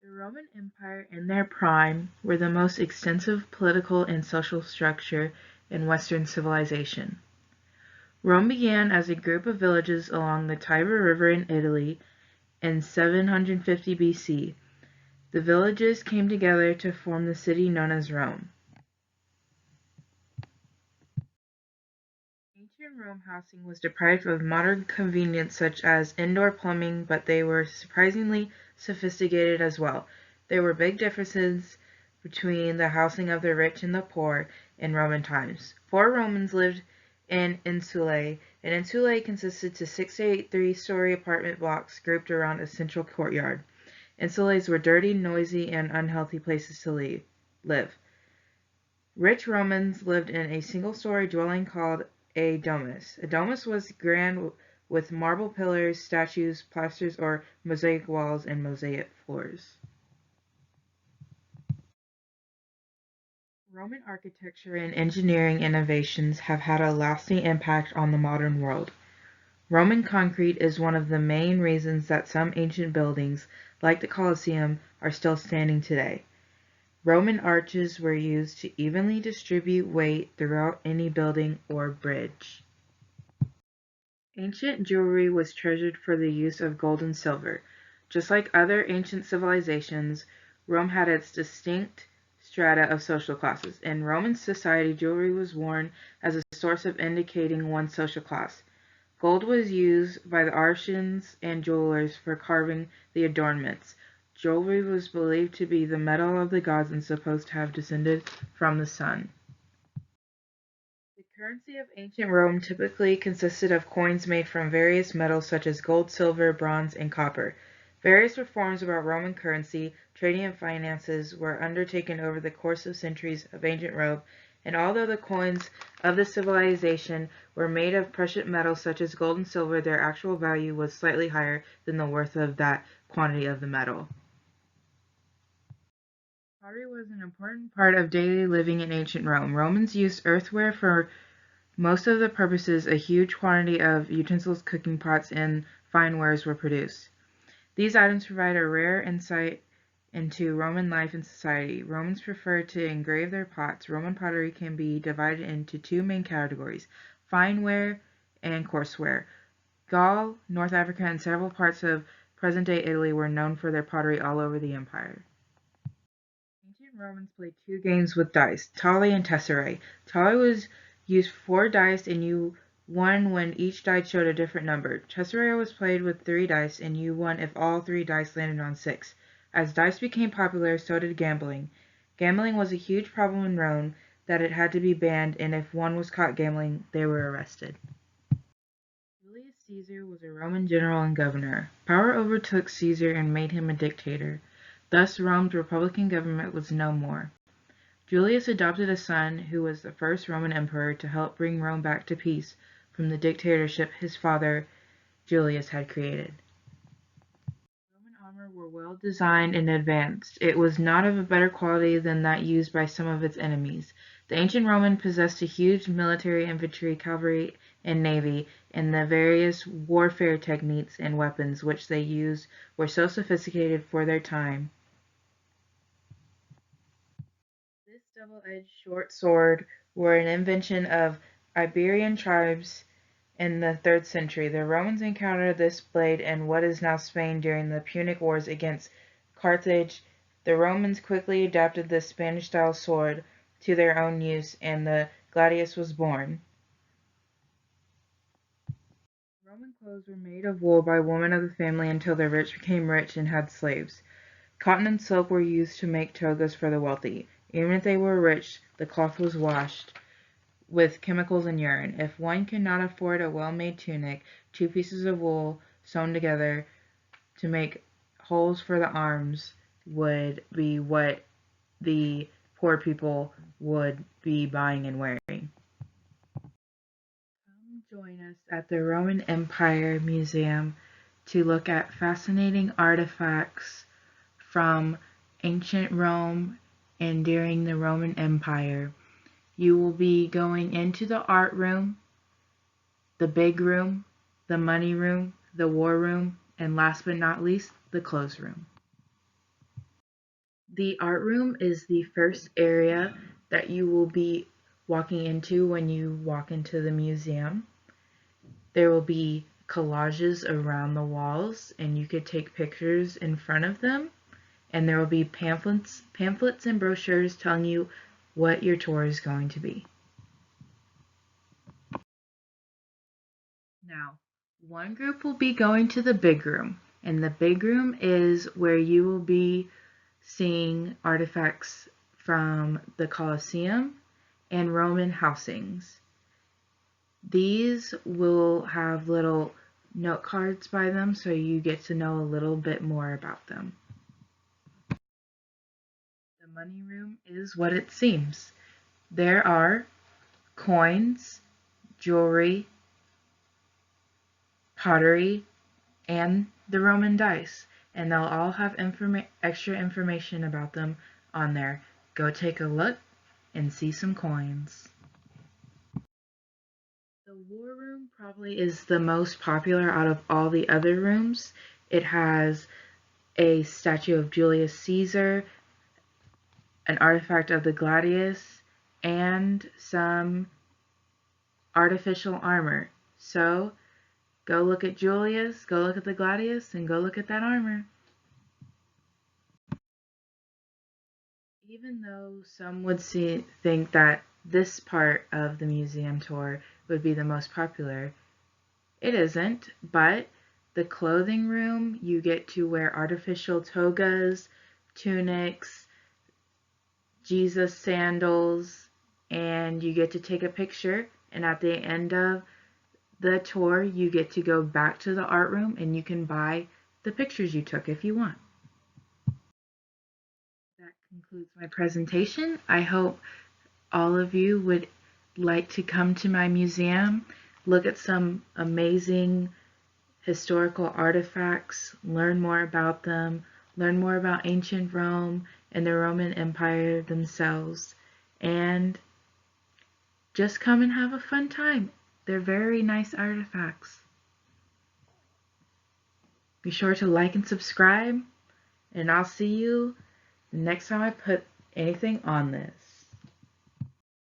The Roman Empire in their prime were the most extensive political and social structure in Western civilization. Rome began as a group of villages along the Tiber River in Italy in 750 BC. The villages came together to form the city known as Rome. Ancient Rome housing was deprived of modern convenience such as indoor plumbing, but they were surprisingly sophisticated as well. There were big differences between the housing of the rich and the poor in Roman times. Poor Romans lived in insulae. An insulae consisted of 6 to 8 three-story apartment blocks grouped around a central courtyard. Insulaes were dirty, noisy, and unhealthy places to live. Rich Romans lived in a single-story dwelling called a domus. A domus was grand with marble pillars, statues, plasters or mosaic walls, and mosaic floors. Roman architecture and engineering innovations have had a lasting impact on the modern world. Roman concrete is one of the main reasons that some ancient buildings, like the Colosseum, are still standing today. Roman arches were used to evenly distribute weight throughout any building or bridge. Ancient jewelry was treasured for the use of gold and silver. Just like other ancient civilizations, Rome had its distinct strata of social classes. In Roman society, jewelry was worn as a source of indicating one's social class. Gold was used by the artisans and jewelers for carving the adornments. Jewelry was believed to be the metal of the gods and supposed to have descended from the sun. The currency of ancient Rome typically consisted of coins made from various metals such as gold, silver, bronze, and copper. Various reforms about Roman currency, trading, and finances were undertaken over the course of centuries of ancient Rome, and although the coins of the civilization were made of precious metals such as gold and silver, their actual value was slightly higher than the worth of that quantity of the metal. Pottery was an important part of daily living in ancient Rome. Romans used earthenware for most of the purposes. A huge quantity of utensils, cooking pots, and fine wares were produced. These items provide a rare insight into Roman life and society. Romans preferred to engrave their pots. Roman pottery can be divided into two main categories: fine ware and coarse ware. Gaul, North Africa, and several parts of present-day Italy were known for their pottery all over the empire. Ancient Romans played two games with dice, tale and tesserae. Tale was used 4 dice and you won when each die showed a different number. Tesserae was played with 3 dice and you won if all 3 dice landed on 6. As dice became popular, so did gambling. Gambling was a huge problem in Rome that it had to be banned, and if one was caught gambling, they were arrested. Julius Caesar was a Roman general and governor. Power overtook Caesar and made him a dictator. Thus, Rome's republican government was no more. Julius adopted a son who was the first Roman emperor to help bring Rome back to peace from the dictatorship his father Julius had created. Roman armor were well designed and advanced. It was not of a better quality than that used by some of its enemies. The ancient Roman possessed a huge military, infantry, cavalry, and navy, and the various warfare techniques and weapons which they used were so sophisticated for their time. This double-edged short sword were an invention of Iberian tribes in the 3rd century. The Romans encountered this blade in what is now Spain during the Punic Wars against Carthage. The Romans quickly adapted the Spanish-style sword to their own use, and the gladius was born. Roman clothes were made of wool by women of the family until the rich became rich and had slaves. Cotton and silk were used to make togas for the wealthy. Even if they were rich, the cloth was washed with chemicals and urine. If one could not afford a well-made tunic, 2 pieces of wool sewn together to make holes for the arms would be what the poor people would be buying and wearing. Come join us at the Roman Empire Museum to look at fascinating artifacts from ancient Rome and during the Roman Empire. You will be going into the art room, the big room, the money room, the war room, and last but not least, the clothes room. The art room is the first area that you will be walking into when you walk into the museum. There will be collages around the walls, and you could take pictures in front of them. And there will be pamphlets and brochures telling you what your tour is going to be. Now, one group will be going to the big room, and the big room is where you will be seeing artifacts from the Colosseum and Roman housings. These will have little note cards by them so you get to know a little bit more about them. The money room is what it seems. There are coins, jewelry, pottery, and the Roman dice, and they'll all have extra information about them on there. Go take a look and see some coins. The war room probably is the most popular out of all the other rooms. It has a statue of Julius Caesar, an artifact of the gladius, and some artificial armor. So go look at Julius, go look at the gladius, and go look at that armor. Even though some would think that this part of the museum tour would be the most popular, it isn't, but the clothing room, you get to wear artificial togas, tunics, Jesus sandals, and you get to take a picture, and at the end of the tour, you get to go back to the art room and you can buy the pictures you took if you want. That concludes my presentation. I hope all of you would like to come to my museum, look at some amazing historical artifacts, learn more about them, learn more about ancient Rome and the Roman Empire themselves, and just come and have a fun time. They're very nice artifacts. Be sure to like and subscribe, and I'll see you the next time I put anything on this.